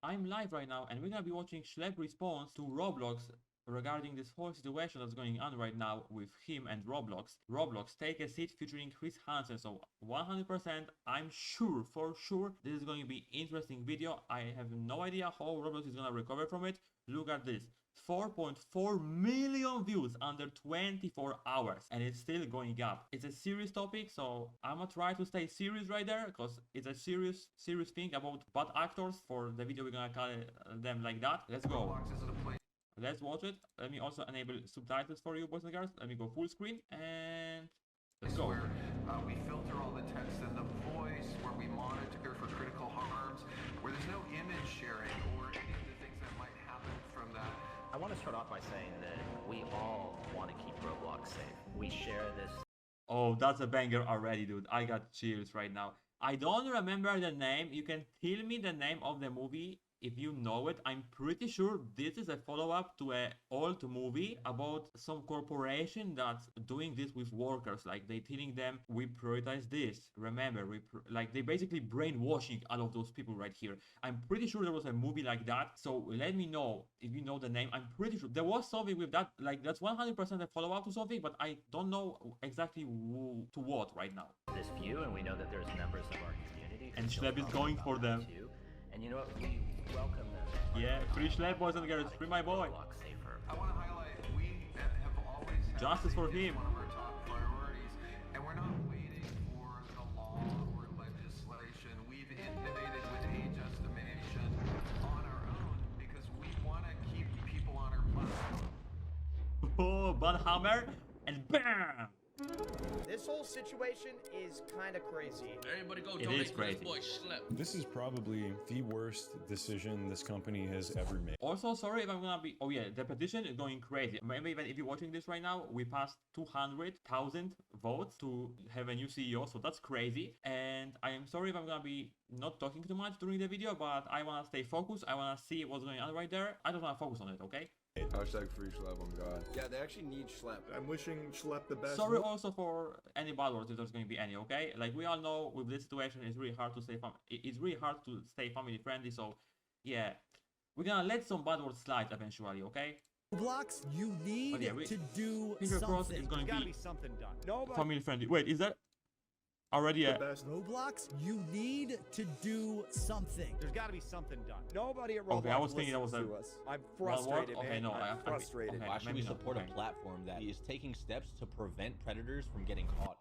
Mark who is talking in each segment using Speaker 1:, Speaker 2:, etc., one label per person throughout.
Speaker 1: I'm live right now and we're gonna be watching Schlep response to Roblox regarding this whole situation that's going on right now with him and Roblox. Roblox Take a Seat featuring Chris Hansen. So 100% I'm sure, for sure, this is going to be interesting video. I have no idea how Roblox is gonna recover from it. Look at this. 4.4 million views under 24 hours and it's still going up. It's a serious topic, so I'm gonna try to stay serious right there because it's a serious thing about bad actors. For the video we're gonna call them like that. Let's go. Let's watch it. Let me also enable subtitles for you, boys and girls. Let me go full screen and let's go.
Speaker 2: We filter all the text and the voice, where we monitor for critical harms, where there's no image sharing or any of the things that might happen from that.
Speaker 3: I want to start off by saying that we all want to keep Roblox safe. We share this.
Speaker 1: Oh, that's a banger already, dude. I got chills right now. I don't remember the name. You can tell me the name of the movie if you know it. I'm pretty sure this is a follow-up to an old movie about some corporation that's doing this with workers. Like they telling them, we prioritize this. Remember, like they basically brainwashing all of those people right here. I'm pretty sure there was a movie like that. So let me know if you know the name. I'm pretty sure there was something with that. Like that's 100% a follow-up to something, but I don't know exactly to what right now.
Speaker 3: This view, and we know that there's members of our community.
Speaker 1: And Schlep is going for them.
Speaker 3: Too. And you know what? We welcome them.
Speaker 1: Yeah, free Schlep, boys and girls. Free my boy.
Speaker 2: I want to highlight, we have always had
Speaker 1: Justice for him.
Speaker 2: one of our top priorities, and we're not waiting for the law or legislation. We've innovated with age estimation on our own because we want to keep people on our platform.
Speaker 1: Oh, Bud Hammer, and BAM!
Speaker 4: This whole situation is kind of crazy.
Speaker 5: Everybody go
Speaker 1: It
Speaker 5: donate
Speaker 1: is
Speaker 5: to
Speaker 1: crazy.
Speaker 5: this boy Schlep.
Speaker 6: This is probably the worst decision this company has ever made.
Speaker 1: Also, sorry if I'm gonna be... Oh yeah, the petition is going crazy. Maybe even if you're watching this right now, we passed 200,000 votes to have a new CEO, so that's crazy. And I am sorry if I'm gonna be not talking too much during the video, but I wanna stay focused. I wanna see what's going on right there. I just wanna focus on it, okay?
Speaker 7: Hashtag free Schlep, oh god.
Speaker 8: Yeah, they actually need Schlep.
Speaker 7: I'm wishing Schlep the best.
Speaker 1: Sorry also for any bad words if there's going to be any, okay? Like we all know with this situation it's really hard to stay family friendly, so yeah. We're gonna let some bad words slide eventually, okay?
Speaker 9: Roblox, you need
Speaker 1: yeah,
Speaker 9: to do
Speaker 1: finger crossed
Speaker 9: something.
Speaker 1: it's going to
Speaker 4: Gotta
Speaker 1: be
Speaker 4: be something done. Nobody.
Speaker 1: family friendly. Wait, is that already
Speaker 7: The
Speaker 1: a...
Speaker 7: best.
Speaker 9: Roblox, you need to do something.
Speaker 4: There's got to be something done. Nobody at Roblox
Speaker 1: Okay, I was thinking that was a...
Speaker 4: listens to us. I'm
Speaker 1: one word?
Speaker 4: frustrated,
Speaker 1: Okay,
Speaker 4: man.
Speaker 1: no,
Speaker 4: I'm frustrated.
Speaker 1: okay,
Speaker 10: Why should we
Speaker 1: maybe not,
Speaker 10: support
Speaker 1: okay.
Speaker 10: a platform that is taking steps to prevent predators from getting caught?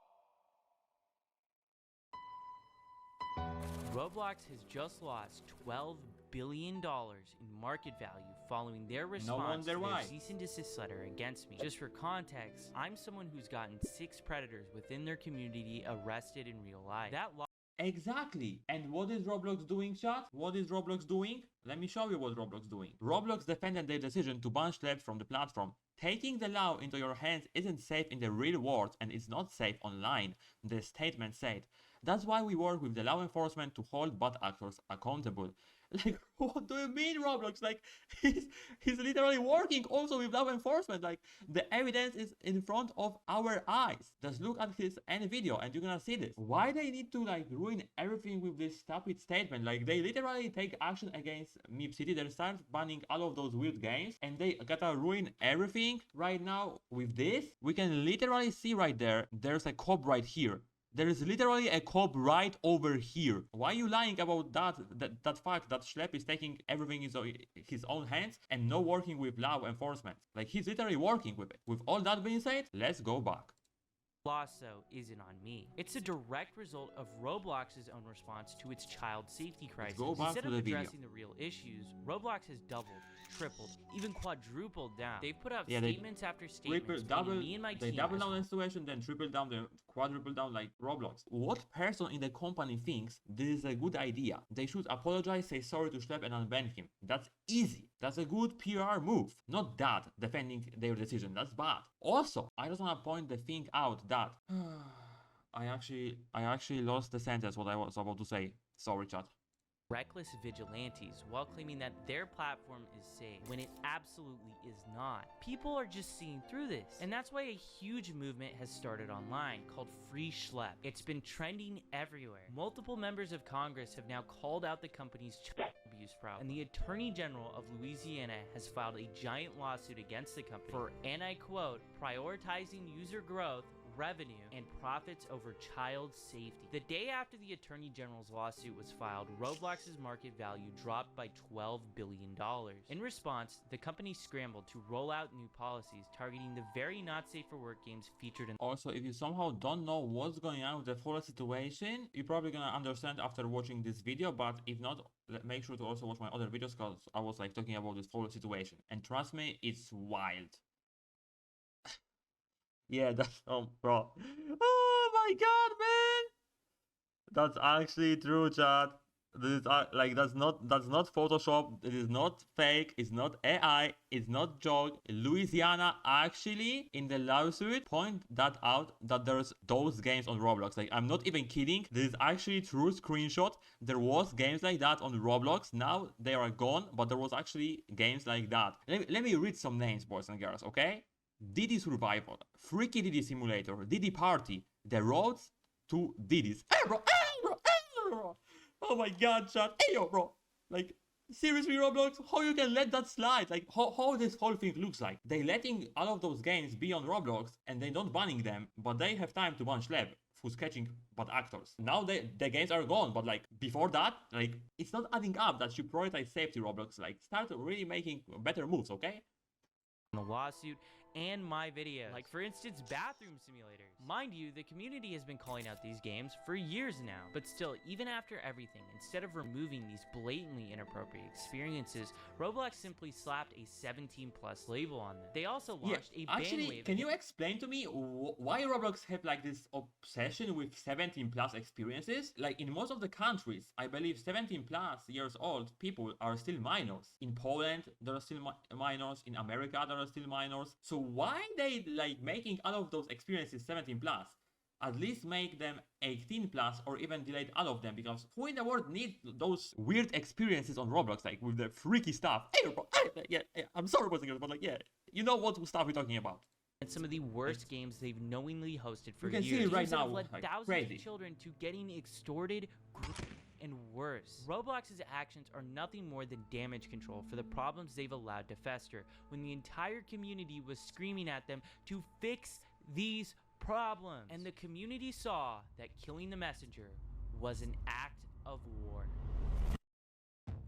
Speaker 11: Roblox has just lost $12 billion in market value following their response to their cease and desist letter against me. Just for context, I'm someone who's gotten 6 predators within their community arrested in real life. That
Speaker 1: Exactly. And what is Roblox doing, chat? What is Roblox doing? Let me show you what Roblox doing. Roblox defended their decision to ban Schlep from the platform. Taking the law into your hands isn't safe in the real world and it's not safe online, the statement said. That's why we work with the law enforcement to hold bad actors accountable. Like, what do you mean, Roblox? Like, he's literally working also with law enforcement. Like, the evidence is in front of our eyes. Just look at his end video and you're gonna see this. Why they need to, like, ruin everything with this stupid statement? Like, they literally take action against Meep City. They start banning all of those weird games and they gotta ruin everything right now with this. We can literally see right there, there's a cop right here. There is literally a cop right over here. Why are you lying about that fact that Schlep is taking everything in his own hands and not working with law enforcement? Like, he's literally working with it. With all that being said, let's go back.
Speaker 11: loss, though, isn't on me. It's a direct result of Roblox's own response to its child safety crisis. Instead of addressing the real issues, Roblox has doubled, tripled, even quadrupled down. They've put out statements after statements telling me and my team.
Speaker 1: They double down on the situation, then triple down, then quadruple down like Roblox. What person in the company thinks this is a good idea? They should apologize, say sorry to Schlep and unban him. That's easy. That's a good PR move. Not that defending their decision. That's bad. Also, I just want to point the thing out that I actually lost the sentence what I was about to say. Sorry, chat.
Speaker 11: Reckless vigilantes while claiming that their platform is safe when it absolutely is not. People are just seeing through this, and that's why a huge movement has started online called Free Schlep. It's been trending everywhere. Multiple members of Congress have now called out the company's child abuse abuse problem. And the Attorney General of Louisiana has filed a giant lawsuit against the company for, and I quote, prioritizing user growth, revenue, and profits over child safety. The day after the Attorney General's lawsuit was filed, Roblox's market value dropped by $12 billion. In response, the company scrambled to roll out new policies targeting the very not safe for work games featured in.
Speaker 1: Also, if you somehow don't know what's going on with the whole situation, you're probably gonna understand after watching this video, but if not, make sure to also watch my other videos, because I was like talking about this whole situation. And trust me, it's wild. Yeah, that's bro. Oh my god, man. That's actually true, chat. This is like that's not Photoshop. It is not fake. It's not AI. It's not joke. Louisiana actually in the lawsuit point that out that there's those games on Roblox. Like I'm not even kidding. This is actually true screenshot. There was games like that on Roblox. Now they are gone, but there was actually games like that. Let me read some names, boys and girls. Okay. Diddy Survival, Freaky Diddy Simulator, Diddy Party, The Roads to Diddy's. Hey bro, hey bro, hey bro. Oh my god, chat. Hey yo bro. Like, seriously Roblox, how you can let that slide? Like, how this whole thing looks like. They letting all of those games be on Roblox and they not banning them, but they have time to ban Schlep, who's catching bad actors. Now the games are gone, but like before that, like it's not adding up that you prioritize safety. Roblox. Like start really making better moves, okay?
Speaker 11: The lawsuit and my videos, like for instance bathroom simulators. Mind you, the community has been calling out these games for years now, but still, even after everything, instead of removing these blatantly inappropriate experiences, Roblox simply slapped a 17+ label on them. They also launched a ban
Speaker 1: actually,
Speaker 11: wave.
Speaker 1: Can you explain to me why Roblox have like this obsession with 17+ experiences? Like in most of the countries, I believe 17+ years old people are still minors. In Poland, there are still minors. In America, there are still minors. So why they like making all of those experiences 17+? At least make them 18+ or even delete all of them, because who in the world needs those weird experiences on Roblox, like with the freaky stuff? Hey, bro, yeah, I'm sorry, but like, yeah, you know what stuff we're talking about.
Speaker 11: And some of the worst games they've knowingly hosted for
Speaker 1: you can
Speaker 11: years.
Speaker 1: See it right now,
Speaker 11: led
Speaker 1: like,
Speaker 11: thousands
Speaker 1: crazy.
Speaker 11: of children to getting extorted, and worse. Roblox's actions are nothing more than damage control for the problems they've allowed to fester, when the entire community was screaming at them to fix these problems. And the community saw that killing the messenger was an act of war.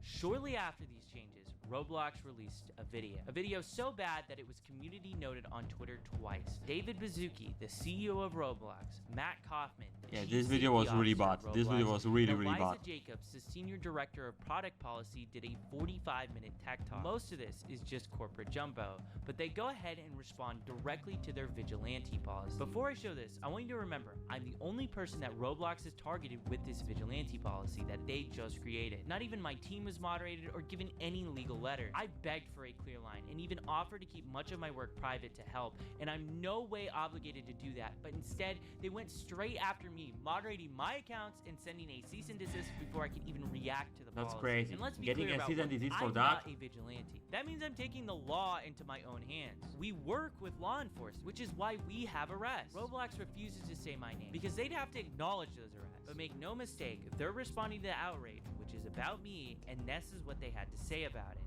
Speaker 11: Shortly after these changes, Roblox released a video so bad that it was community noted on Twitter twice. David Baszucki, the CEO of Roblox, Matt Kaufman, the
Speaker 1: this video was really bad. This video was really bad.
Speaker 11: Eliza Jacobs, the senior director of product policy, did a 45-minute tech talk. Most of this is just corporate jumbo, but they go ahead and respond directly to their vigilante policy. Before I show this, I want you to remember, I'm the only person that Roblox has targeted with this vigilante policy that they just created. Not even my team was moderated or given any legal letter. I begged for a clear line and even offered to keep much of my work private to help, and I'm no way obligated to do that, but instead they went straight after me, moderating my accounts and sending a cease and desist before I could even react to the policy.
Speaker 1: That's crazy.
Speaker 11: And let's be
Speaker 1: Getting
Speaker 11: clear
Speaker 1: a
Speaker 11: about
Speaker 1: cease and
Speaker 11: one,
Speaker 1: desist for
Speaker 11: I'm
Speaker 1: that?
Speaker 11: not a vigilante. That means I'm taking the law into my own hands. We work with law enforcement, which is why we have arrests. Roblox refuses to say my name because they'd have to acknowledge those arrests. But make no mistake, they're responding to the outrage, which is about me, and this is what they had to say about it.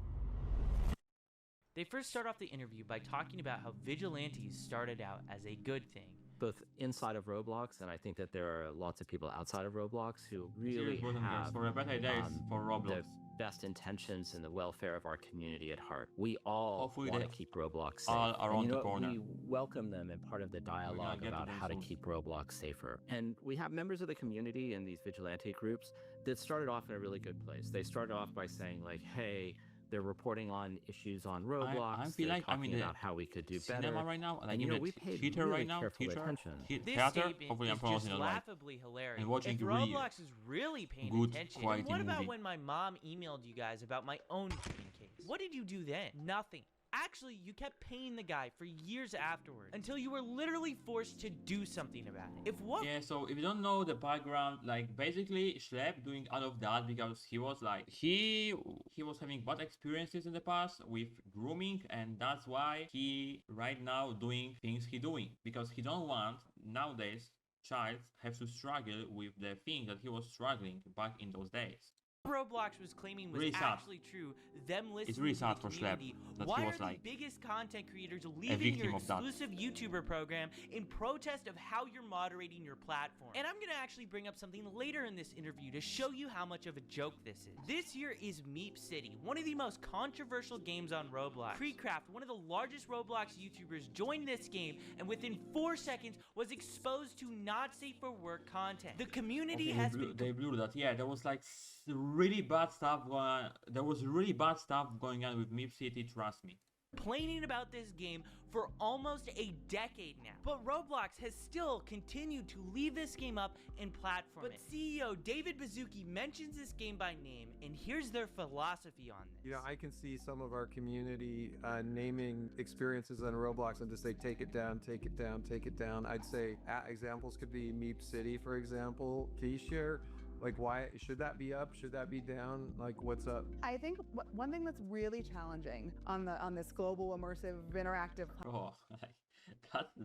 Speaker 11: They first start off the interview by talking about how vigilantes started out as a good thing.
Speaker 3: Both inside of Roblox, and I think that there are lots of people outside of Roblox who really have
Speaker 1: for a better days for Roblox.
Speaker 3: the best intentions and the welfare of our community at heart. We all want to keep Roblox safe.
Speaker 1: All around
Speaker 3: and
Speaker 1: the corner.
Speaker 3: We welcome them and part of the dialogue about how to keep Roblox safer. And we have members of the community in these vigilante groups that started off in a really good place. They started off by saying like, hey, they're reporting on issues on Roblox.
Speaker 1: I feel like
Speaker 3: talking about how we could do better.
Speaker 1: Cinema right now, like,
Speaker 3: and we paid
Speaker 1: theater
Speaker 3: really
Speaker 1: right now,
Speaker 3: careful attention.
Speaker 11: This
Speaker 1: theater,
Speaker 11: statement
Speaker 1: hopefully I'm
Speaker 11: is
Speaker 1: pronouncing
Speaker 11: just
Speaker 1: it right.
Speaker 11: laughably hilarious.
Speaker 1: And watching
Speaker 11: if Roblox is really paying
Speaker 1: good
Speaker 11: attention,
Speaker 1: quality
Speaker 11: what about
Speaker 1: movie.
Speaker 11: when my mom emailed you guys about my own case? What did you do then? Nothing. Actually, you kept paying the guy for years afterwards until you were literally forced to do something about it.
Speaker 1: So if you don't know the background, like basically Schlep doing all of that because he was like he was having bad experiences in the past with grooming, and that's why he right now doing things he doing, because he don't want nowadays child have to struggle with the thing that he was struggling back in those days.
Speaker 11: Roblox was claiming was
Speaker 1: Really sad.
Speaker 11: actually true, them listening
Speaker 1: It's really
Speaker 11: to
Speaker 1: sad
Speaker 11: the
Speaker 1: for Schlep
Speaker 11: community.
Speaker 1: that
Speaker 11: Why
Speaker 1: he
Speaker 11: are
Speaker 1: was
Speaker 11: the
Speaker 1: like
Speaker 11: biggest content creators
Speaker 1: a
Speaker 11: leaving your
Speaker 1: victim of that.
Speaker 11: exclusive YouTuber program in protest of how you're moderating your platform? And I'm gonna actually bring up something later in this interview to show you how much of a joke this is. This year is Meep City, one of the most controversial games on Roblox. Precraft, one of the largest Roblox YouTubers, joined this game and within 4 seconds was exposed to not safe for work content. The community
Speaker 1: Okay,
Speaker 11: has
Speaker 1: they blew that. Yeah, there was like really bad stuff going on. There was really bad stuff going on with Meep City, trust me.
Speaker 11: complaining about this game for almost a decade now. But Roblox has still continued to leave this game up and platform it. But CEO David Baszucki mentions this game by name, and here's their philosophy on this.
Speaker 5: You know, I can see some of our community naming experiences on Roblox and just say, take it down, take it down, take it down. I'd say examples could be Meep City, for example. Can you share, like, why should that be up? Should that be down? Like, what's up?
Speaker 8: I think one thing that's really challenging on this global immersive interactive.
Speaker 1: Oh, like,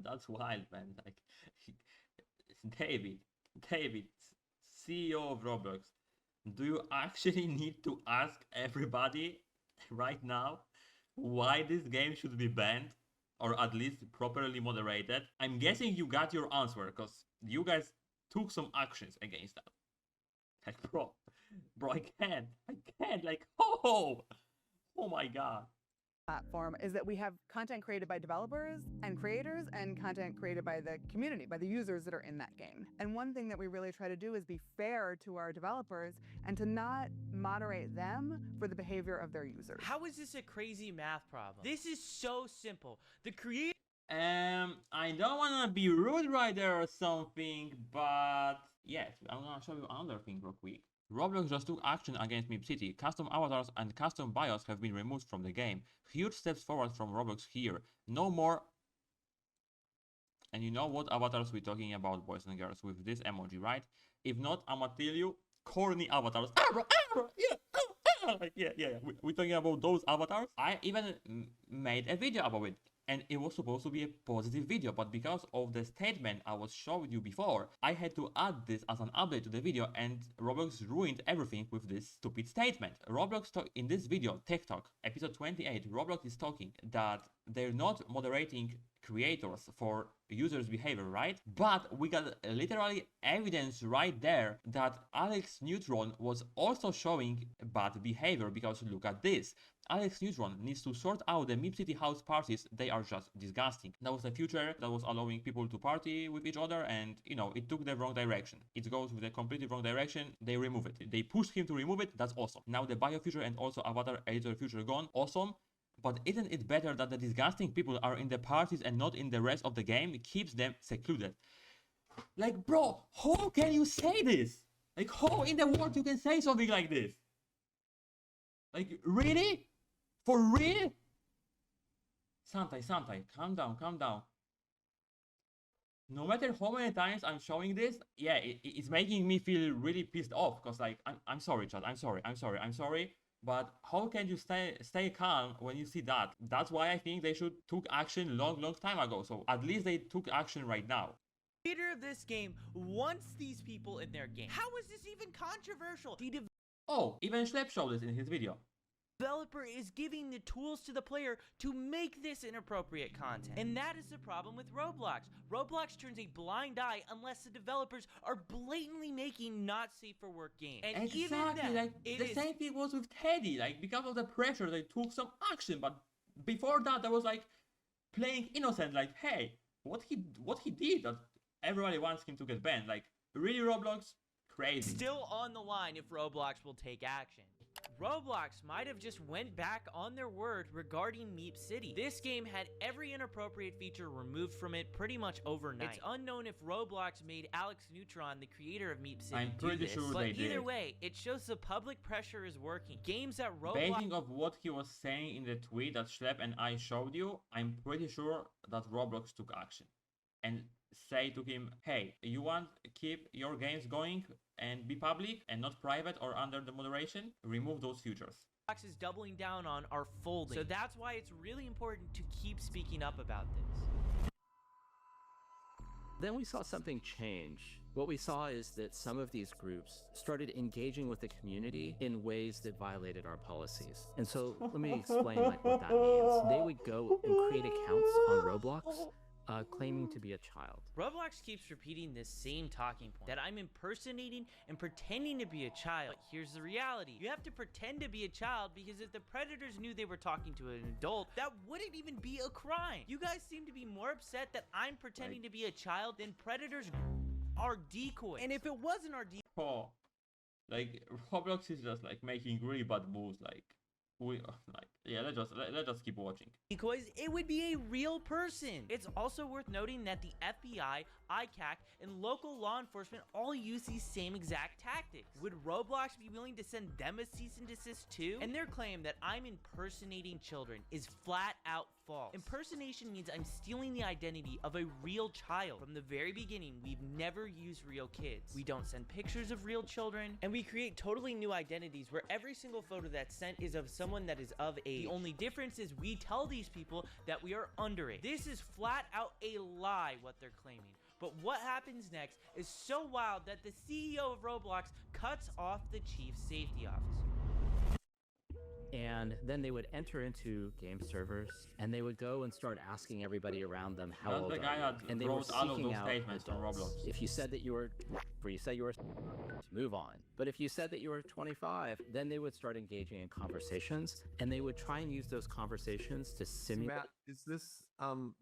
Speaker 1: that's wild, man. Like, David, CEO of Roblox, do you actually need to ask everybody right now why this game should be banned or at least properly moderated? I'm guessing you got your answer because you guys took some actions against that. Like, bro, I can't, like, oh my god.
Speaker 8: Platform is that we have content created by developers and creators and content created by the community, by the users that are in that game. And one thing that we really try to do is be fair to our developers and to not moderate them for the behavior of their users.
Speaker 11: How is this a crazy math problem? This is so simple. The creator
Speaker 1: I don't want to be rude right there or something, but yes, I'm gonna show you another thing real quick. Roblox just took action against Meep City. Custom avatars and custom bios have been removed from the game. Huge steps forward from Roblox here. No more. And you know what avatars we're talking about, boys and girls, with this emoji, right? If not, I'ma tell you, corny avatars. Yeah. We're talking about those avatars. I even made a video about it. And it was supposed to be a positive video, but because of the statement I was showing you before, I had to add this as an update to the video, and Roblox ruined everything with this stupid statement. Roblox in this video, Tech Talk, episode 28, Roblox is talking that they're not moderating creators for users' behavior, right? But we got literally evidence right there that Alex Neutron was also showing bad behavior, because look at this. Alex Neutron needs to sort out the Meep City house parties. They are just disgusting. That was a future that was allowing people to party with each other, and you know, it took the wrong direction. It goes with the completely wrong direction. They remove it. They pushed him to remove it. That's awesome. Now the bio future and also avatar editor future gone. Awesome. But isn't it better that the disgusting people are in the parties and not in the rest of the game? It keeps them secluded. Like, bro, how can you say this? Like, how in the world you can say something like this? Like, really? For real? Santai, calm down. No matter how many times I'm showing this, yeah, it's making me feel really pissed off, because like, I'm sorry, chat, I'm sorry, but how can you stay calm when you see that? That's why I think they should took action long time ago, so at least they took action right now.
Speaker 11: The creator of this game wants these people in their game. How is this even controversial? The
Speaker 1: Oh, even Schlep showed this in his video.
Speaker 11: developer is giving the tools to the player to make this inappropriate content. And that is the problem with Roblox. Roblox turns a blind eye unless the developers are blatantly making not safe for work games. And
Speaker 1: exactly,
Speaker 11: even then,
Speaker 1: like the same thing was with Teddy. Like, because of the pressure, they took some action. But before that, there was like playing innocent. Like, hey, what he did that everybody wants him to get banned. Like, really, Roblox? Crazy.
Speaker 11: Still on the line if Roblox will take action. Roblox might have just went back on their word regarding Meep City. This game had every inappropriate feature removed from it pretty much overnight. It's unknown if Roblox made Alex Neutron, the creator of Meep City,
Speaker 1: I'm pretty sure
Speaker 11: but
Speaker 1: they did.
Speaker 11: Either way, it shows the public pressure is working. Games that Roblox...
Speaker 1: Basing of what he was saying in the tweet that Schlep and I showed you, I'm pretty sure that Roblox took action. And say to him, hey, you want to keep your games going and be public and not private or under the moderation? Remove those features.
Speaker 11: Roblox is doubling down on are folding. So that's why it's really important to keep speaking up about this.
Speaker 3: Then we saw something change What we saw is that some of these groups started engaging with the community in ways that violated our policies. And so let me explain like what that means. They would go and create accounts on Roblox claiming to be a child.
Speaker 11: Roblox keeps repeating this same talking point, that I'm impersonating and pretending to be a child. But here's the reality. You have to pretend to be a child because if the predators knew they were talking to an adult, that wouldn't even be a crime. You guys seem to be more upset that I'm pretending to be a child than predators are decoys. And if it wasn't our decoy...
Speaker 1: Oh, like, Roblox is just, like, making really bad moves, like... let's just keep watching.
Speaker 11: Decoys, it would be a real person. It's also worth noting that the FBI, ICAC, and local law enforcement all use these same exact tactics. Would Roblox be willing to send them a cease and desist too? And their claim that I'm impersonating children is flat out false. Impersonation means I'm stealing the identity of a real child. From the very beginning, we've never used real kids. We don't send pictures of real children, and we create totally new identities where every single photo that's sent is of someone that is of age. The only difference is we tell these people that we are underage. This is flat out a lie, what they're claiming. But what happens next is so wild that the CEO of Roblox cuts off the chief safety officer.
Speaker 3: And then they would enter into game servers and they would go and start asking everybody around them how old
Speaker 1: the guy
Speaker 3: are you?
Speaker 1: that
Speaker 3: And they were
Speaker 1: wrote all of
Speaker 3: seeking
Speaker 1: those
Speaker 3: out
Speaker 1: statements from
Speaker 3: adults.
Speaker 1: Roblox.
Speaker 3: If you said that you were, move on. But if you said that you were 25, then they would start engaging in conversations, and they would try and use those conversations to simulate.
Speaker 5: Matt,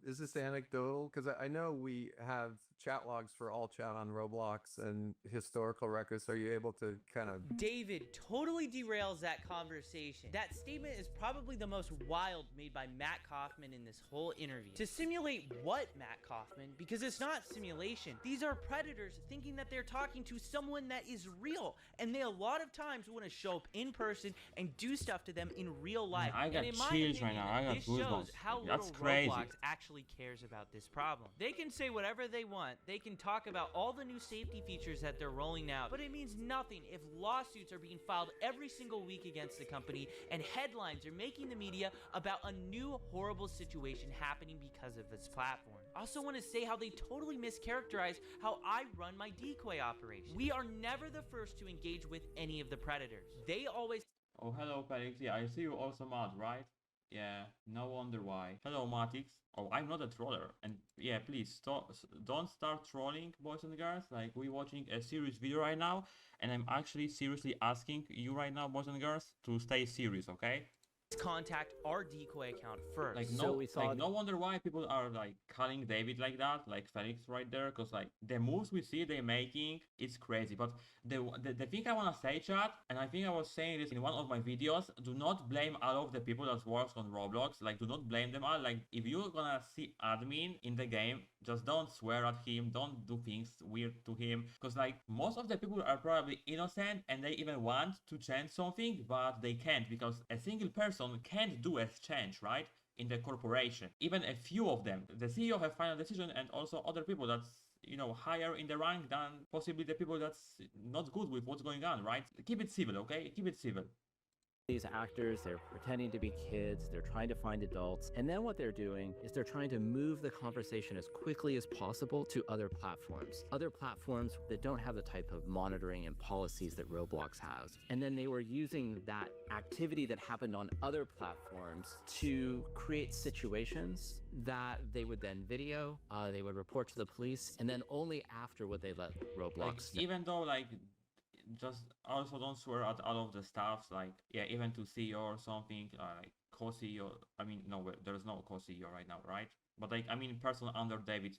Speaker 5: is this anecdotal? Because I know we have chat logs for all chat on Roblox and historical records. Are you able to kind of...
Speaker 11: David totally derails that conversation. That statement is probably the most wild made by Matt Kaufman in this whole interview. To simulate what, Matt Kaufman? Because it's not simulation. These are predators thinking that they're talking to someone that is real, and they a lot of times want to show up in person and do stuff to them in real life.
Speaker 1: I got
Speaker 11: and in my
Speaker 1: chills
Speaker 11: opinion,
Speaker 1: right now. I got
Speaker 11: this
Speaker 1: goosebumps.
Speaker 11: shows how
Speaker 1: That's
Speaker 11: little
Speaker 1: crazy.
Speaker 11: Roblox actually cares about this problem. They can say whatever they want. They can talk about all the new safety features that they're rolling out, but it means nothing if lawsuits are being filed every single week against the company and headlines are making the media about a new horrible situation happening because of this platform. I also want to say how they totally mischaracterize how I run my decoy operation. We are never the first to engage with any of the predators. They always...
Speaker 1: Oh, hello, Felix. Yeah, I see you also mad, right? Yeah, no wonder why. Hello, Matix. Oh, I'm not a troller. And yeah, please don't start trolling, boys and girls. Like, we're watching a serious video right now, and I'm actually seriously asking you right now, boys and girls, to stay serious, okay?
Speaker 11: contact our decoy account first.
Speaker 1: Like, no wonder why people are like calling David like that, like Felix right there, because like the moves we see they making, it's crazy. But the thing I want to say, chat, and I think I was saying this in one of my videos, do not blame all of the people that works on Roblox. Like, do not blame them all. Like, if you're gonna see admin in the game, just don't swear at him, don't do things weird to him, because like most of the people are probably innocent and they even want to change something, but they can't, because a single person can't do a change, right? In the corporation, even a few of them, the CEO have final decision, and also other people that's, you know, higher in the rank than possibly the people that's not good with what's going on, right? Keep it civil, okay? Keep it civil.
Speaker 3: These actors, they're pretending to be kids, they're trying to find adults, and then what they're doing is they're trying to move the conversation as quickly as possible to other platforms that don't have the type of monitoring and policies that Roblox has. And then they were using that activity that happened on other platforms to create situations that they would then video, they would report to the police, and then only after would they let Roblox
Speaker 1: like, even though like, just also don't swear at all of the staffs, like, yeah, even to CEO or something, like co-CEO. I mean, no, there's no co-CEO right now, right? But like, I mean, person under David,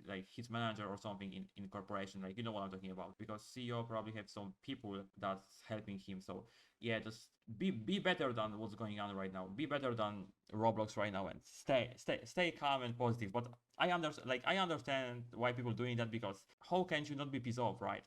Speaker 1: like his manager or something in corporation, like, you know what I'm talking about, because CEO probably have some people that's helping him. So yeah, just be better than what's going on right now. Be better than Roblox right now, and stay calm and positive. But I understand why people doing that, because how can you not be pissed off, right?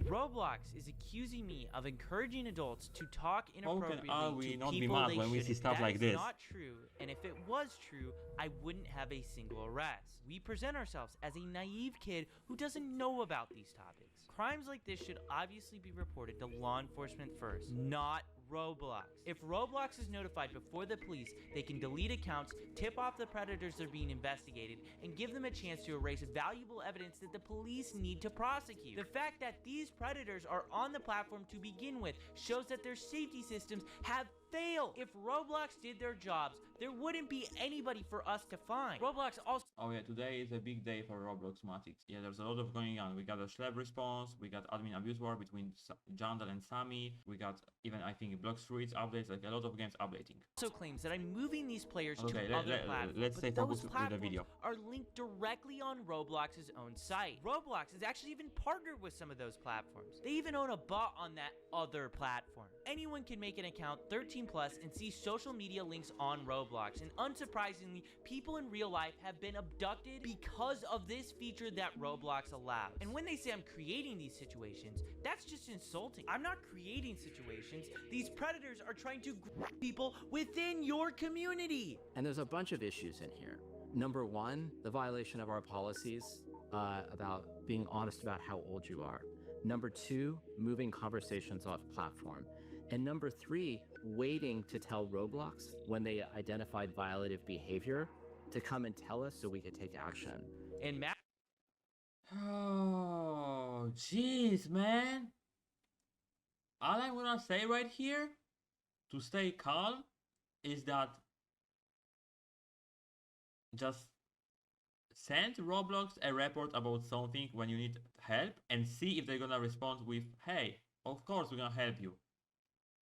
Speaker 11: Roblox is accusing me of encouraging adults to talk inappropriately
Speaker 1: How can we
Speaker 11: to
Speaker 1: not be
Speaker 11: people
Speaker 1: mad
Speaker 11: they
Speaker 1: when we see
Speaker 11: shouldn't.
Speaker 1: stuff like
Speaker 11: That is
Speaker 1: this?
Speaker 11: not true, and if it was true, I wouldn't have a single arrest. We present ourselves as a naive kid who doesn't know about these topics. Crimes like this should obviously be reported to law enforcement first, not Roblox. If Roblox is notified before the police, they can delete accounts, tip off the predators that are being investigated, and give them a chance to erase valuable evidence that the police need to prosecute. The fact that these predators are on the platform to begin with shows that their safety systems have failed. If Roblox did their jobs, there wouldn't be anybody for us to find. Roblox also...
Speaker 1: Oh yeah, today is a big day for Roblox Matics. Yeah, there's a lot of going on. We got a Schlep response, we got admin abuse war between Jandal and Sammy, we got even, I think, Blox Fruits updates, like a lot of games updating.
Speaker 11: Also claims that I'm moving these players to
Speaker 1: Okay,
Speaker 11: other platforms,
Speaker 1: let's stay focused with the video.
Speaker 11: Are linked directly on Roblox's own site. Roblox has actually even partnered with some of those platforms. They even own a bot on that other platform. Anyone can make an account 13 plus and see social media links on Roblox, and unsurprisingly, people in real life have been abducted because of this feature that Roblox allows. And when they say I'm creating these situations, that's just insulting. I'm not creating situations. These predators are trying to grab people within your community.
Speaker 3: And there's a bunch of issues in here. Number one, the violation of our policies about being honest about how old you are. Number two, moving conversations off platform. And number three, waiting to tell Roblox when they identified violative behavior to come and tell us so we could take action.
Speaker 11: And Matt...
Speaker 1: Oh, jeez, man. All I'm gonna say right here, to stay calm, is that just send Roblox a report about something when you need help and see if they're gonna respond with, hey, of course we're gonna help you.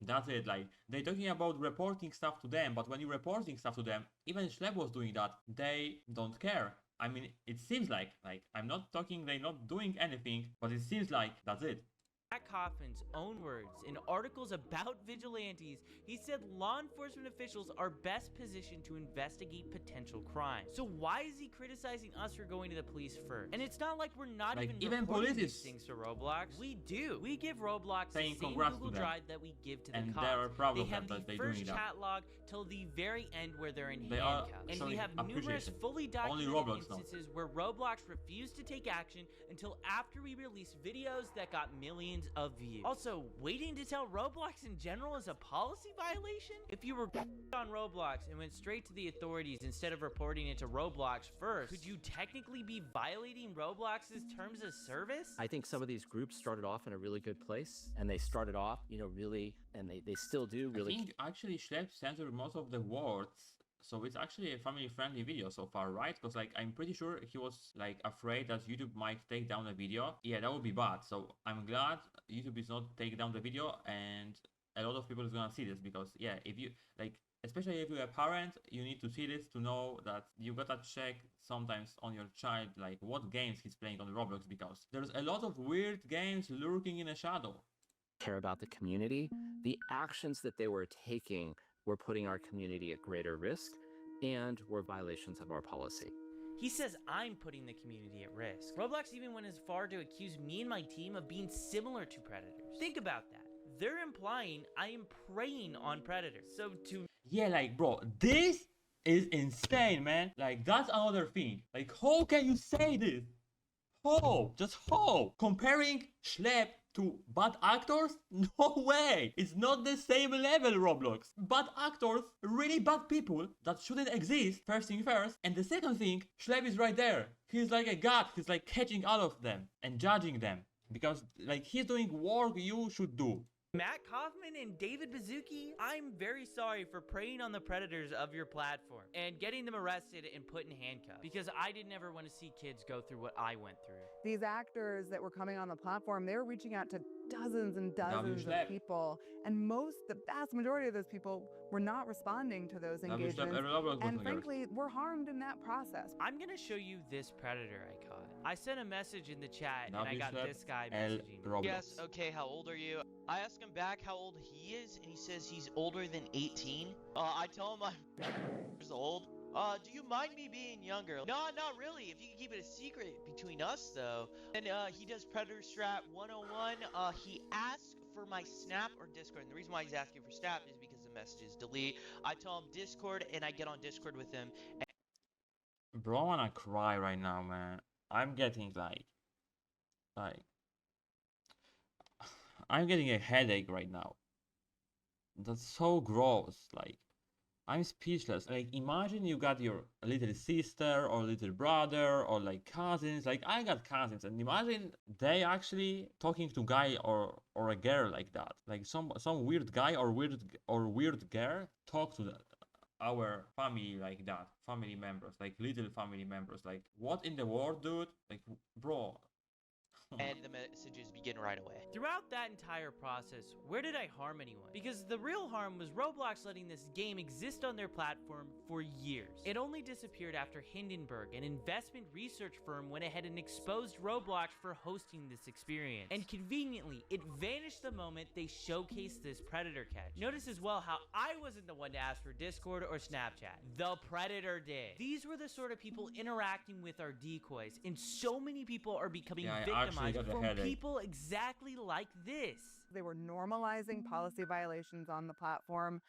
Speaker 1: That's it. Like, they're talking about reporting stuff to them, but when you're reporting stuff to them, even Schlep was doing that, they don't care. I mean, it seems like I'm not talking, they're not doing anything, but it seems like that's it.
Speaker 11: Matt Coffin's own words in articles about vigilantes, he said law enforcement officials are best positioned to investigate potential crimes. So why is he criticizing us for going to the police first? And it's not like we're not even reporting these things to Roblox. We do. We give Roblox the same Google Drive that we give to the cops.
Speaker 1: There are problems
Speaker 11: they have the first chat log till the very end where they're in handcuffs. And we have numerous fully documented instances where Roblox refused to take action until after we released videos that got millions of views. Also, waiting to tell Roblox in general is a policy violation? If you were on Roblox and went straight to the authorities instead of reporting it to Roblox first, could you technically be violating Roblox's terms of service?
Speaker 3: I think some of these groups started off in a really good place, and they started off, really, and they still do really.
Speaker 1: I think actually Schlep censored most of the words. So it's actually a family-friendly video so far, right? Because like I'm pretty sure he was like afraid that YouTube might take down the video. Yeah, that would be bad. So I'm glad YouTube is not taking down the video, and a lot of people is gonna see this, because yeah, if you like, especially if you're a parent, you need to see this to know that you gotta check sometimes on your child like what games he's playing on Roblox, because there's a lot of weird games lurking in the shadow.
Speaker 3: Care about the community. The actions that they were taking were putting our community at greater risk and were violations of our policy.
Speaker 11: He says I'm putting the community at risk. Roblox even went as far to accuse me and my team of being similar to predators. Think about that. They're implying I am preying on predators. So to...
Speaker 1: Yeah, like, bro, this is insane, man. Like, that's another thing. Like, how can you say this? How? Just how? Comparing Schlep to bad actors? No way! It's not the same level, Roblox. Bad actors, really bad people that shouldn't exist, first thing first. And the second thing, Schlep is right there. He's like a god, he's like catching all of them and judging them. Because like he's doing work you should do.
Speaker 11: Matt Kaufman and David Bazuki, I'm very sorry for preying on the predators of your platform and getting them arrested and put in handcuffs, because I didn't ever want to see kids go through what I went through.
Speaker 8: These actors that were coming on the platform, they were reaching out to dozens and dozens of people, and the vast majority of those people were not responding to those engagements, and frankly, were harmed in that process.
Speaker 11: I'm gonna show you this predator I caught. I sent a message in the chat, and I got this guy messaging me.
Speaker 12: Yes, okay, how old are you? I asked him back how old he is, and he says he's older than 18. I tell him I'm years old. Do you mind me being younger? No, not really. If you can keep it a secret between us, though. And he does Predator Strat 101. He asked for my Snap or Discord. And the reason why he's asking for Snap is because the messages delete. I tell him Discord, and I get on Discord with him.
Speaker 1: Bro, I wanna cry right now, man. I'm getting I'm getting a headache right now. That's so gross. Like, I'm speechless. Like, imagine you got your little sister or little brother or like cousins. Like, I got cousins, and imagine they actually talking to guy or a girl like that. Like some weird guy or weird girl talk to our family like that. Family members, like little family members. Like, what in the world, dude? Like, bro.
Speaker 12: And the messages begin right away.
Speaker 11: Throughout that entire process, where did I harm anyone? Because the real harm was Roblox letting this game exist on their platform for years. It only disappeared after Hindenburg, an investment research firm, went ahead and exposed Roblox for hosting this experience. And conveniently, it vanished the moment they showcased this predator catch. Notice as well how I wasn't the one to ask for Discord or Snapchat. The predator did. These were the sort of people interacting with our decoys, and so many people are becoming victimized from people exactly like this.
Speaker 8: They were normalizing policy violations on the platform.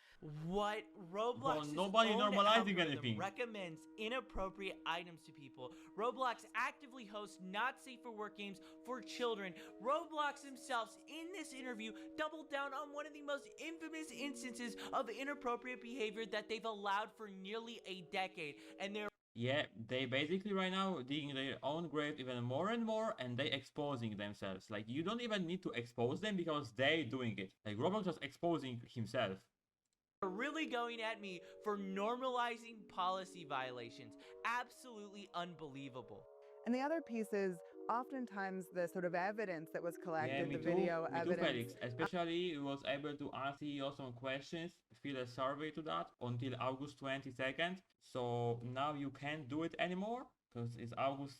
Speaker 11: What Roblox
Speaker 1: nobody normalizing anything.
Speaker 11: Recommends inappropriate items to people. Roblox actively hosts not safe for work games for children. Roblox themselves in this interview doubled down on one of the most infamous instances of inappropriate behavior that they've allowed for nearly a decade, and they're
Speaker 1: they basically right now digging their own grave even more and more, and they exposing themselves. Like, you don't even need to expose them because they doing it. Like, Roblox just exposing himself.
Speaker 11: They're really going at me for normalizing policy violations. Absolutely unbelievable.
Speaker 8: And the other piece is oftentimes the sort of evidence that was collected, the video evidence.
Speaker 1: Too, Felix. Especially was able to answer you some questions, fill a survey to that until August 22nd. So now you can't do it anymore because it's August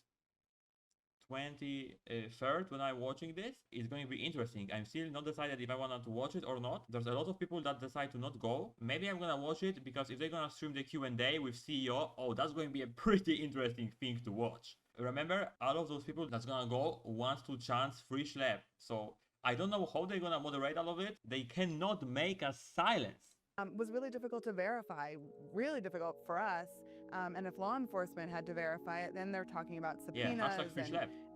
Speaker 1: 23rd when I'm watching this. It's going to be interesting. I'm still not decided if I want to watch it or not. There's a lot of people that decide to not go. Maybe I'm gonna watch it because if they're gonna stream the Q&A with CEO, oh, that's going to be a pretty interesting thing to watch. Remember, all of those people that's gonna go wants to chance free Schlep. So I don't know how they're gonna moderate all of it. They cannot make us silence.
Speaker 8: Was really difficult to verify, really difficult for us. And if law enforcement had to verify it, then they're talking about subpoenas.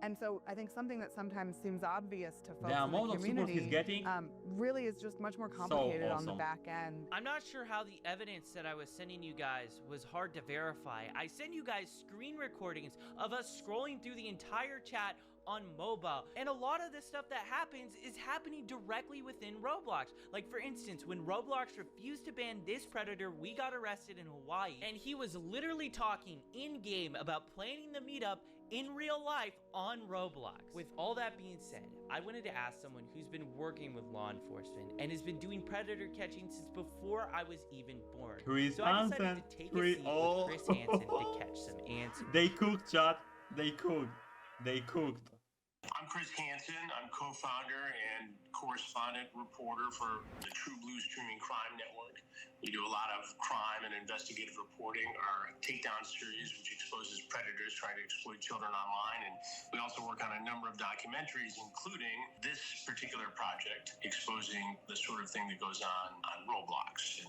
Speaker 8: And so I think something that sometimes seems obvious to folks in the community really is just much more complicated on the back end.
Speaker 11: I'm not sure how the evidence that I was sending you guys was hard to verify. I sent you guys screen recordings of us scrolling through the entire chat on mobile, and a lot of the stuff that happens is happening directly within Roblox. Like, for instance, when Roblox refused to ban this predator, we got arrested in Hawaii, and he was literally talking in-game about planning the meetup in real life on Roblox. With all that being said, I wanted to ask someone who's been working with law enforcement and has been doing predator catching since before I was even born. So I decided to take a seat with Chris Hansen to catch some answers.
Speaker 1: They cooked, chat. They cooked.
Speaker 13: I'm Chris Hansen. I'm co-founder and correspondent reporter for the True Blue Streaming Crime Network. We do a lot of crime and investigative reporting. Our Takedown series, which exposes predators trying to exploit children online. And we also work on a number of documentaries, including this particular project, exposing the sort of thing that goes on Roblox.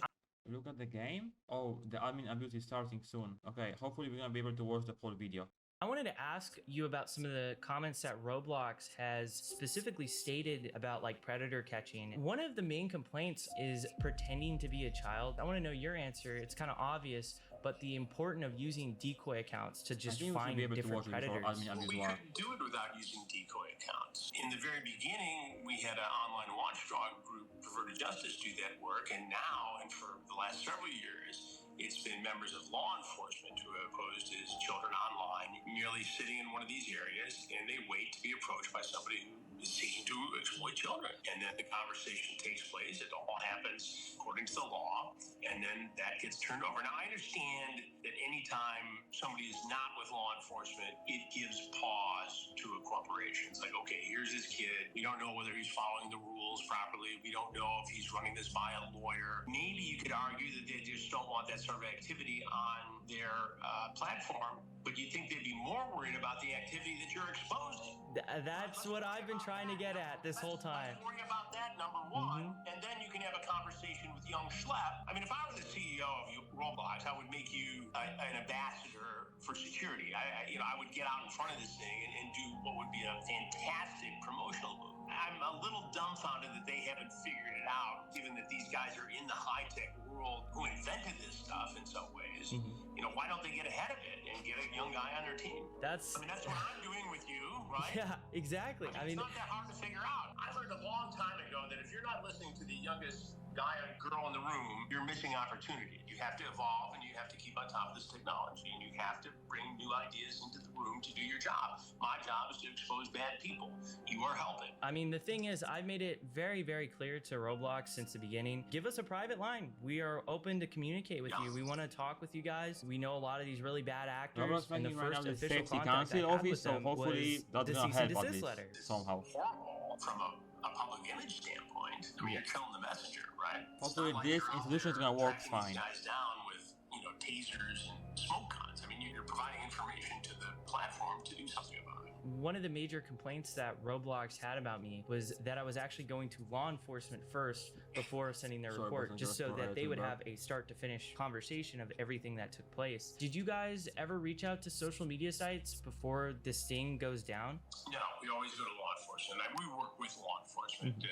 Speaker 1: Look at the game. Oh, the admin abuse is starting soon. Okay, hopefully we're gonna be able to watch the whole video.
Speaker 11: I wanted to ask you about some of the comments that Roblox has specifically stated about like predator catching. One of the main complaints is pretending to be a child. I want to know your answer. It's kind of obvious, but the importance of using decoy accounts to just find different predators.
Speaker 13: Well, we couldn't do it without using decoy accounts. In the very beginning, we had an online watchdog group, Perverted Justice, do that work, and now, and for the last several years, it's been members of law enforcement who have posed as children online, merely sitting in one of these areas, and they wait to be approached by somebody who is seeking to exploit children. And then the conversation takes place. It all happens according to the law, and then that gets turned over. Now, I understand that anytime somebody is not with law enforcement, it gives pause to a corporation. It's like, okay, here's this kid. We don't know whether he's following the rules properly. We don't know if he's running this by a lawyer. Maybe you could argue that they just don't want that sort of activity on their platform, but you think they'd be more worried about the activity that you're exposing.
Speaker 11: That's what I've been trying to get at this whole time.
Speaker 13: Let's worry about that, number one, and then you can have a conversation with young Schlep. I mean, if I were the CEO of Roblox, I would make you an ambassador for security. I would get out in front of this thing and do what would be a fantastic promotional move. I'm a little dumbfounded that they haven't figured it out, given that these guys are in the high-tech world who invented this stuff in some ways. You know, why don't they get ahead of it and get a young guy on their team?
Speaker 14: That's
Speaker 13: what I'm doing with you, right?
Speaker 14: Yeah, exactly. I mean,
Speaker 13: it's not that hard to figure out. I've learned a long time ago that if you're not listening to the youngest guy or girl in the room, you're missing opportunity. You have to evolve and you have to keep on top of this technology and you have to bring new ideas into the room to do your job. My job is to expose bad people. You are helping.
Speaker 14: I mean, the thing is, I've made it very, very clear to Roblox since the beginning. Give us a private line. We are open to communicate with you. We want to talk with you guys. We know a lot of these really bad actors.
Speaker 1: Roblox
Speaker 14: And the
Speaker 1: making right now
Speaker 14: first
Speaker 1: the
Speaker 14: official
Speaker 1: safety
Speaker 14: contact
Speaker 1: council
Speaker 14: I had
Speaker 1: office,
Speaker 14: with
Speaker 1: so
Speaker 14: them
Speaker 1: hopefully
Speaker 14: was
Speaker 1: that's
Speaker 14: the
Speaker 1: gonna
Speaker 14: cease and
Speaker 1: help at
Speaker 14: desist
Speaker 1: least
Speaker 14: letter.
Speaker 1: somehow.
Speaker 13: Horrible from a public image standpoint. I mean, you're killing the messenger, right?
Speaker 1: Hopefully this institution is gonna work fine.
Speaker 13: These guys down with, you know, tasers and smoke guns. I mean, you're providing information to the platform to do something about it.
Speaker 14: One of the major complaints that Roblox had about me was that I was actually going to law enforcement first before sending their report, just so that they would have a start to finish conversation of everything that took place. Did you guys ever reach out to social media sites before this sting goes down?
Speaker 13: No, we always go to law enforcement. We work with law enforcement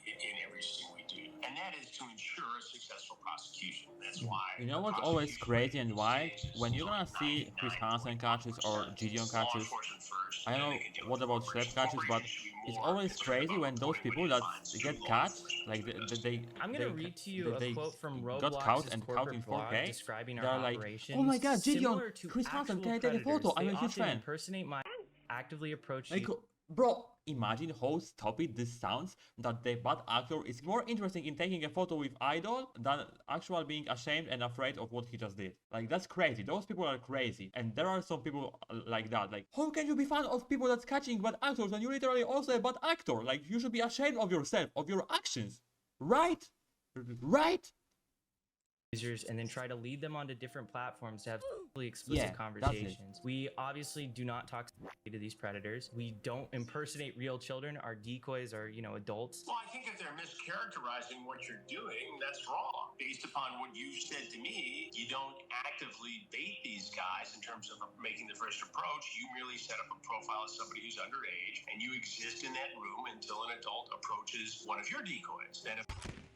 Speaker 13: in everything we do, and that is to ensure a successful prosecution. That's why.
Speaker 1: You know what's always crazy and wild? When you're gonna see Wisconsin catches or Gideon catches, I don't know what about Schlep catches, but it's always crazy when those people that get caught, like
Speaker 14: I'm gonna read to you a quote from
Speaker 1: got caught
Speaker 14: Roblox's
Speaker 1: and caught in
Speaker 14: corporate blog
Speaker 1: 4K.
Speaker 14: describing our
Speaker 1: They're like,
Speaker 14: operations.
Speaker 1: oh my god, Gideon,
Speaker 14: Similar to
Speaker 1: Wisconsin,
Speaker 14: actual
Speaker 1: can I take a photo?
Speaker 14: predators,
Speaker 1: I'm a
Speaker 14: they
Speaker 1: huge
Speaker 14: often
Speaker 1: fan.
Speaker 14: impersonate my actively approach
Speaker 1: Like,
Speaker 14: you.
Speaker 1: bro, imagine how stupid this sounds, that the bad actor is more interested in taking a photo with idol than actual being ashamed and afraid of what he just did. Like, that's crazy. Those people are crazy. And there are some people like that. Like, how can you be fan of people that's catching bad actors when you're literally also a bad actor? Like, you should be ashamed of yourself, of your actions. Right? Right?
Speaker 14: Users and then try to lead them onto different platforms to have really explicit conversations. We obviously do not talk to these predators. We don't impersonate real children. Our decoys are, you know, adults.
Speaker 13: Well, I think if they're mischaracterizing what you're doing, that's wrong. Based upon what you've said to me, you don't actively bait these guys in terms of making the first approach. You merely set up a profile of somebody who's underage, and you exist in that room until an adult approaches one of your decoys. Then if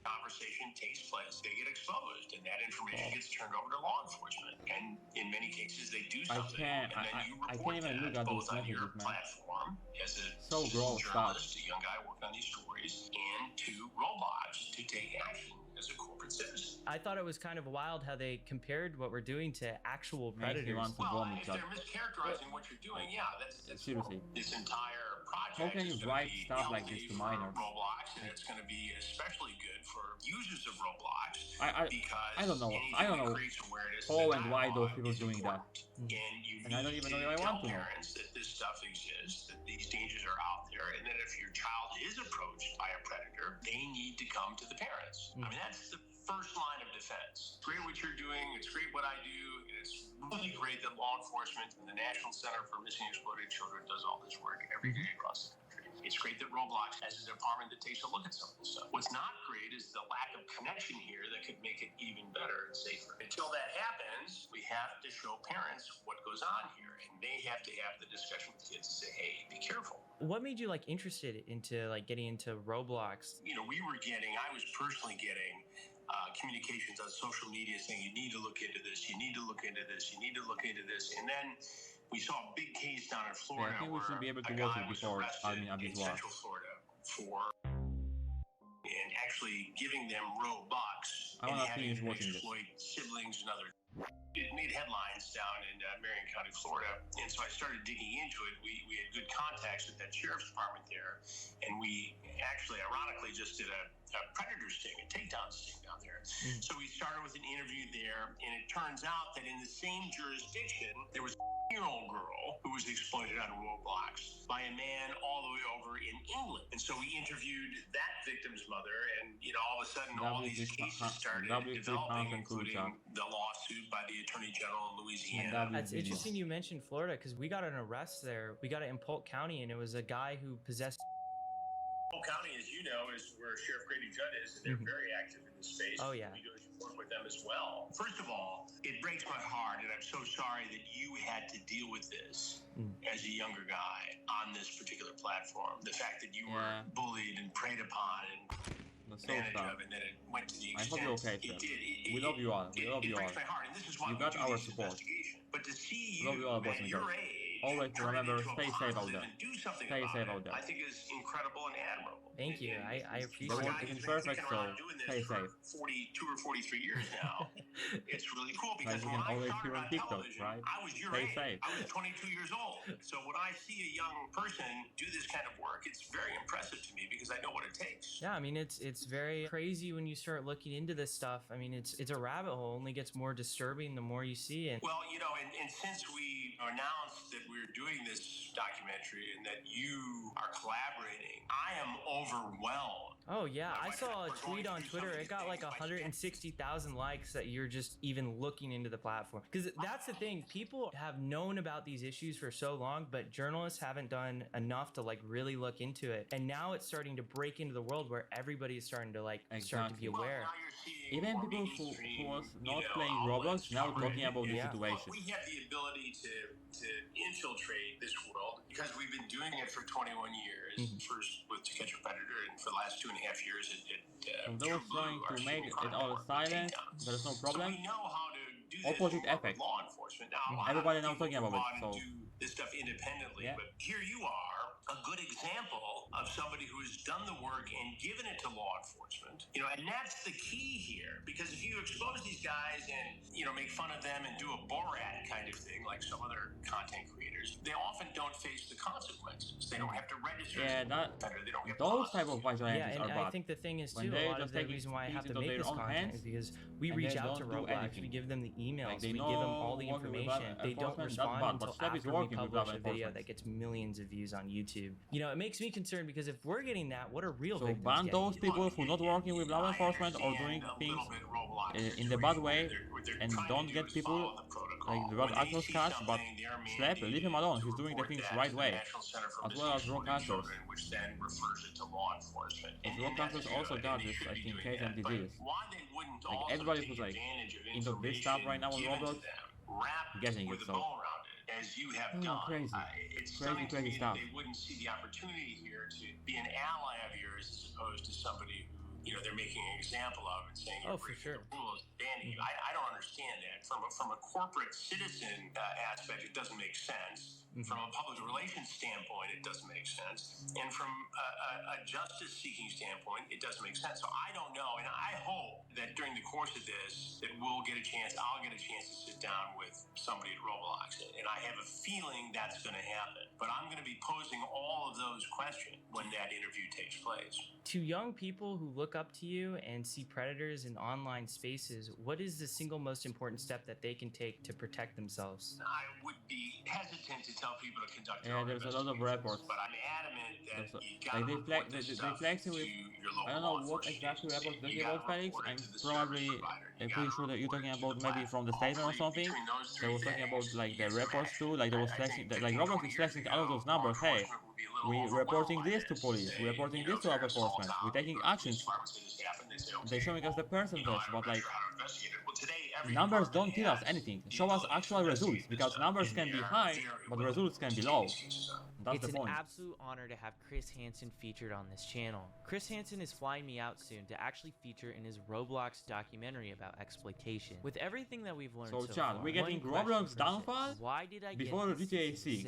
Speaker 13: conversation takes place, they get exposed, and that information gets turned over to law enforcement. And in many cases, they do something, and then you report that both on your platform as a journalist, a young guy working on these stories, and to Roblox to take action as a corporate citizen.
Speaker 14: I thought it was kind of wild how they compared what we're doing to actual predators.
Speaker 13: Well, if they're mischaracterizing what you're doing, yeah, that's
Speaker 1: seriously.
Speaker 13: This entire project
Speaker 1: How can you write stuff like this to minors?
Speaker 13: Roblox, and it's going to be especially good for users of Roblox because
Speaker 1: I don't know how and why those people are doing that.
Speaker 13: And
Speaker 1: I don't even know if I want to know.
Speaker 13: Parents that this stuff exists, that these dangers are out there, and that if your child is approached by a predator, they need to come to the parents. I mean, that's the first line of defense. It's great what you're doing. It's great what I do. And it's really great that law enforcement and the National Center for Missing and Exploited Children does all this work every day across the country. It's great that Roblox has a department that takes a look at some of this stuff. What's not great is the lack of connection here that could make it even better and safer. Until that happens, we have to show parents what goes on here, and they have to have the discussion with kids and say, hey, be careful.
Speaker 14: What made you like interested into like getting into Roblox?
Speaker 13: You know, I was personally getting communications on social media saying you need to look into this, you need to look into this, you need to look into this, and then we saw a big case down in Florida.
Speaker 1: I think we should be able to watch it before
Speaker 13: in Central Florida for and actually giving them Robux and having them exploit siblings and other. It made headlines down in Marion County, Florida, and so I started digging into it. We had good contacts with that sheriff's department there, and we actually, ironically, just did a predator sting, a takedown sting down there. So we started with an interview there, and it turns out that in the same jurisdiction, there was a 10-year-old girl who was exploited on Roblox by a man all the way over in England. And so we interviewed that victim's mother, and all of a sudden, all these cases started developing, including the lawsuit by the Attorney General in Louisiana.
Speaker 14: That's interesting you mentioned Florida, because we got an arrest there. We got it in Polk County, and it was a guy who possessed.
Speaker 13: Polk County, as you know, is where Sheriff Grady Judd is, and they're very active in this space.
Speaker 14: Oh, yeah.
Speaker 13: We go to work with them as well. First of all, it breaks my heart, and I'm so sorry that you had to deal with this as a younger guy on this particular platform. The fact that you were bullied and preyed upon and advantage of, and then it went to the extent it did.
Speaker 1: We love you all. We love you all.
Speaker 13: Breaks my heart, and this is why
Speaker 1: You got our support.
Speaker 13: But to see
Speaker 1: Love you all, boys and girls. Always remember, stay safe out there. Stay safe out there.
Speaker 13: I think is incredible and admirable.
Speaker 14: Thank you. I appreciate
Speaker 1: it. The work isn't perfect, so stay safe.
Speaker 13: 42 or 43 years now. It's really cool because
Speaker 1: you can always hear on TikTok, right?
Speaker 13: I was your age. I was 22 years old. So when I see a young person do this kind of work, it's very impressive to me because I know what it takes.
Speaker 14: Yeah, I mean it's very crazy when you start looking into this stuff. I mean it's a rabbit hole. It only gets more disturbing the more you see it.
Speaker 13: Well, you know, and since we announced that we're doing this documentary and that you are collaborating, I am overwhelmed.
Speaker 14: Oh yeah, I saw a tweet on Twitter. It got like 160,000 likes that you're just even looking into the platform. Because that's the thing, people have known about these issues for so long, but journalists haven't done enough to like really look into it. And now it's starting to break into the world where everybody is starting to like start to be aware.
Speaker 1: Even people who was not playing Roblox now talking about the situation.
Speaker 13: We have the ability to infiltrate this world because we've been doing it for 21 years. First with To Catch a Predator, and for the last 2.5 years
Speaker 1: so those trying to make it all silent, there's no problem.
Speaker 13: So we know how to do this
Speaker 1: opposite effect.
Speaker 13: Law enforcement. Now,
Speaker 1: everybody now talking about it. So
Speaker 13: do this stuff independently, but here you are, a good example of somebody who has done the work and given it to law enforcement. You know, and that's the key here, because if you expose these guys and, you know, make fun of them and do a Borat kind of thing like some other content creators, they often don't face the consequences. They don't have to register.
Speaker 1: Yeah,
Speaker 13: they don't get
Speaker 1: those type of vigilantes are bad.
Speaker 14: I think the thing is too, a lot of the reason why I have to make this content is because we reach out to Roblox, we give them the emails, we give them all the information. They don't respond until after we publish a video that gets millions of views on YouTube. You know, it makes me concerned because if we're getting that, what are real victims
Speaker 1: ban those people who not working with law enforcement or doing things in the bad way, and don't get people like the bad actors catch, but Schlep, leave him alone. He's doing the things right way, as well as broadcasters.
Speaker 13: Which then refers it to law enforcement.
Speaker 1: And broadcasters also got this, I think, case and disease. Like everybody who's like into this stuff right now on Roblox, getting it. So
Speaker 13: as you have done,
Speaker 1: crazy,
Speaker 13: it's
Speaker 1: crazy stuff.
Speaker 13: They wouldn't see the opportunity here to be an ally of yours as opposed to somebody who, you know, they're making an example of and saying,
Speaker 14: oh, for sure.
Speaker 13: The rules, banning you. I don't understand that. From a corporate citizen aspect, it doesn't make sense. From a public relations standpoint, it doesn't make sense. And from a justice-seeking standpoint, it doesn't make sense. So I don't know, and I hope that during the course of this, that I'll get a chance to sit down with somebody at Roblox. And I have a feeling that's going to happen. But I'm going to be posing all of those questions when that interview takes place.
Speaker 14: To young people who look up to you and see predators in online spaces, what is the single most important step that they can take to protect themselves?
Speaker 13: I would be hesitant to tell people to conduct
Speaker 1: there's a lot of reports.
Speaker 13: But I'm adamant that you
Speaker 1: like they flex with, I don't know what exactly reports they give out, Felix. I'm pretty sure that you're talking about maybe from the States or something. They was talking about like the reports too, like they was flexing, like Roblox is flexing all of those numbers. Hey, we're reporting this to police, we're reporting this to law enforcement, we're taking actions. They're showing us the percentage, but like numbers don't tell us anything. Show us actual results, because numbers can be high, but results can be low. That's
Speaker 11: it's
Speaker 1: the point.
Speaker 11: An absolute honor to have Chris Hansen featured on this channel. Chris Hansen is flying me out soon to actually feature in his Roblox documentary about exploitation. With everything that we've learned so
Speaker 1: Chad,
Speaker 11: far,
Speaker 1: we're getting Roblox downfall
Speaker 11: why did I
Speaker 1: before
Speaker 11: get
Speaker 1: GTA 6.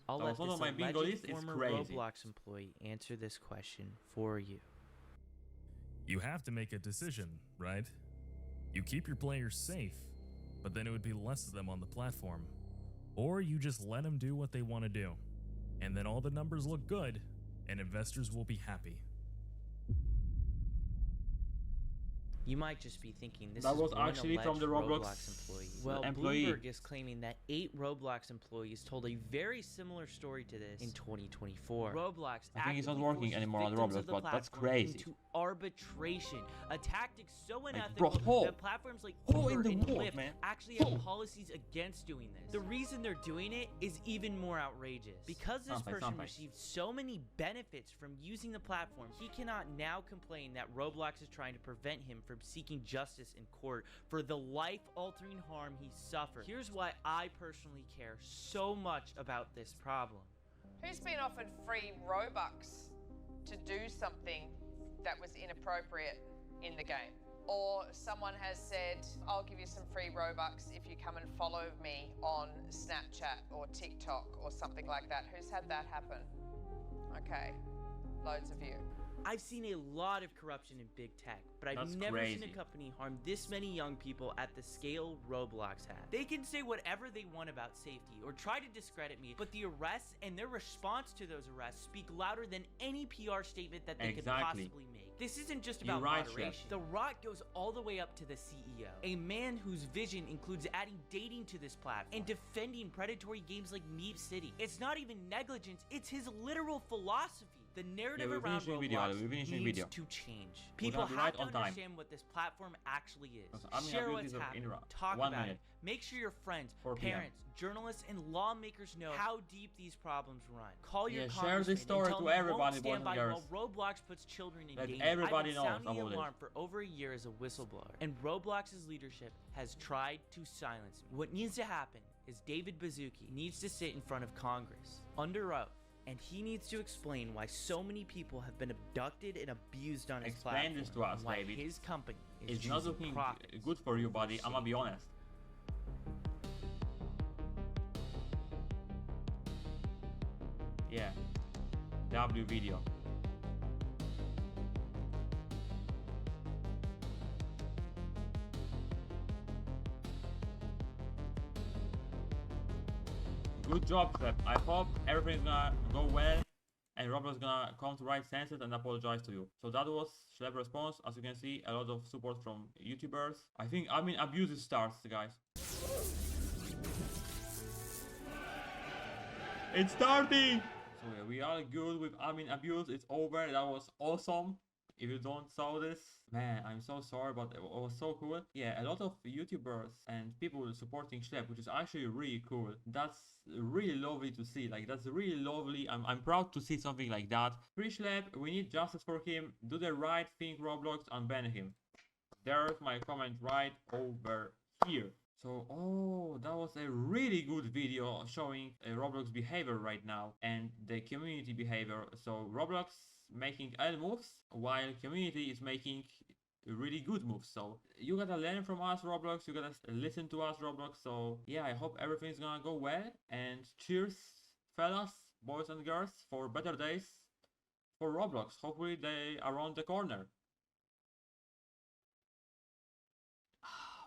Speaker 11: I'll let
Speaker 1: one
Speaker 11: this
Speaker 1: of my bingo list is
Speaker 11: former
Speaker 1: crazy.
Speaker 11: Roblox employee answer this question for you.
Speaker 15: You have to make a decision, right? You keep your players safe, but then it would be less of them on the platform. Or you just let them do what they want to do. And then all the numbers look good, and investors will be happy.
Speaker 11: You might just be thinking this
Speaker 1: that
Speaker 11: is
Speaker 1: was actually from the Roblox
Speaker 11: employee Well,
Speaker 1: employee.
Speaker 11: Bloomberg is claiming that 8 Roblox employees told a very similar story to this in 2024. Roblox
Speaker 1: I think it's not
Speaker 11: actively
Speaker 1: working
Speaker 11: forces
Speaker 1: anymore on
Speaker 11: victims
Speaker 1: Roblox,
Speaker 11: of the
Speaker 1: but that's
Speaker 11: platform
Speaker 1: crazy.
Speaker 11: into arbitration, a tactic so
Speaker 1: Like,
Speaker 11: unethical
Speaker 1: bro,
Speaker 11: that platforms like
Speaker 1: hole in
Speaker 11: Uber
Speaker 1: the
Speaker 11: and
Speaker 1: wall,
Speaker 11: Lyft
Speaker 1: man.
Speaker 11: actually have policies against doing this. The reason they're doing it is even more outrageous. Because this person received so many benefits from using the platform, he cannot now complain that Roblox is trying to prevent him from seeking justice in court for the life-altering harm he suffered. Here's why I personally care so much about this problem.
Speaker 16: Who's been offered free Robux to do something that was inappropriate in the game? Or someone has said, I'll give you some free Robux if you come and follow me on Snapchat or TikTok or something like that. Who's had that happen? Okay, loads of you.
Speaker 11: I've seen a lot of corruption in big tech, but I've never seen a company harm this many young people at the scale Roblox has. They can say whatever they want about safety or try to discredit me, but the arrests and their response to those arrests speak louder than any PR statement that they could possibly make. This isn't just about moderation. The rot goes all the way up to the CEO, a man whose vision includes adding dating to this platform and defending predatory games like Meep City. It's not even negligence, it's his literal philosophy. The narrative around Roblox needs to change. People have to understand what this platform actually is. Share what's happening. Talk about it. Make sure your friends, parents, journalists, and lawmakers know how deep these problems run. Call your
Speaker 1: share this story to everybody, boys and girls.
Speaker 11: While Roblox puts children in danger.
Speaker 1: Everybody knows
Speaker 11: I've been sounding
Speaker 1: about
Speaker 11: the alarm for over a year as a whistleblower, and Roblox's leadership has tried to silence me. What needs to happen is David Baszucki needs to sit in front of Congress under oath, and he needs to explain why so many people have been abducted and abused on his platform.
Speaker 1: Explain this to us,
Speaker 11: why
Speaker 1: David.
Speaker 11: His company is
Speaker 1: It's not looking good for you, buddy. I'm gonna be honest. Yeah. W video. Good job, Schlep. I hope everything's gonna go well and Roblox gonna come to right senses and apologize to you. So that was Schlep's response. As you can see, a lot of support from YouTubers. I think admin abuse starts, guys. It's starting! So yeah, we are good with admin abuse. It's over. That was awesome. If you don't saw this, man, I'm so sorry, but it was so cool. Yeah, a lot of YouTubers and people supporting Schlep, which is actually really cool. That's really lovely to see. Like, that's really lovely. I'm proud to see something like that. Free Schlep, we need justice for him. Do the right thing, Roblox, and ban him. There's my comment right over here. So, oh, that was a really good video showing Roblox behavior right now and the community behavior. So Roblox making L moves while community is making really good moves. So you gotta learn from us, Roblox. You gotta listen to us, Roblox. So yeah, I hope everything's gonna go well. And cheers, fellas, boys and girls, for better days for Roblox. Hopefully they are around the corner.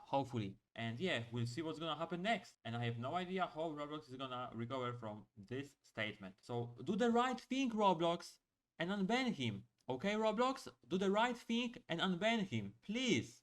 Speaker 1: Hopefully. And yeah, we'll see what's gonna happen next. And I have no idea how Roblox is gonna recover from this statement. So do the right thing, Roblox, and unban him. Okay, Roblox? Do the right thing and unban him, please.